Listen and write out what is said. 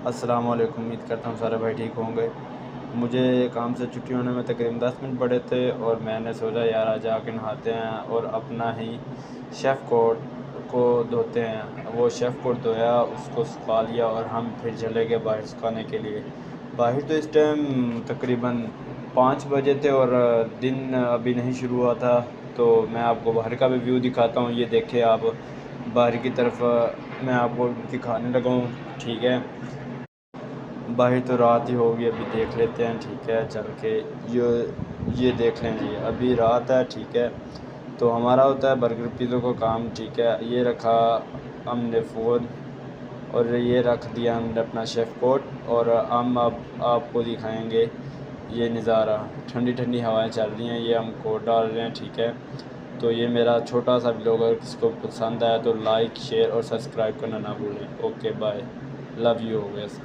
अस्सलाम वालेकुम। उम्मीद करता हूँ सारे भाई ठीक होंगे। मुझे काम से छुट्टी होने में तकरीबन 10 मिनट पड़े थे और मैंने सोचा यार आज जाके नहाते हैं और अपना ही शेफ़ कोट को धोते हैं। वो शेफ़ कोट धोया, उसको सुखा लिया और हम फिर चले गए बाहर सुखाने के लिए। बाहर तो इस टाइम तकरीबन 5 बजे थे और दिन अभी नहीं शुरू हुआ था। तो मैं आपको बाहर का भी व्यू दिखाता हूँ। ये देखें आप, बाहर की तरफ मैं आपको दिखाने लगा हूँ। ठीक है, बाहर तो रात ही होगी, अभी देख लेते हैं। ठीक है, चल के ये देख लें जी, अभी रात है। ठीक है, तो हमारा होता है बर्गर पिज़्ज़ा का काम। ठीक है, ये रखा हमने फ़ोन और ये रख दिया हमने अपना शेफ़ कोट और हम अब आपको दिखाएंगे ये नज़ारा। ठंडी ठंडी हवाएं चल रही हैं, ये हम कोट डाल रहे हैं। ठीक है, तो ये मेरा छोटा सा व्लॉग, अगर किसी को पसंद आया तो लाइक शेयर और सब्सक्राइब करना ना भूलें। Okay bye, love you always.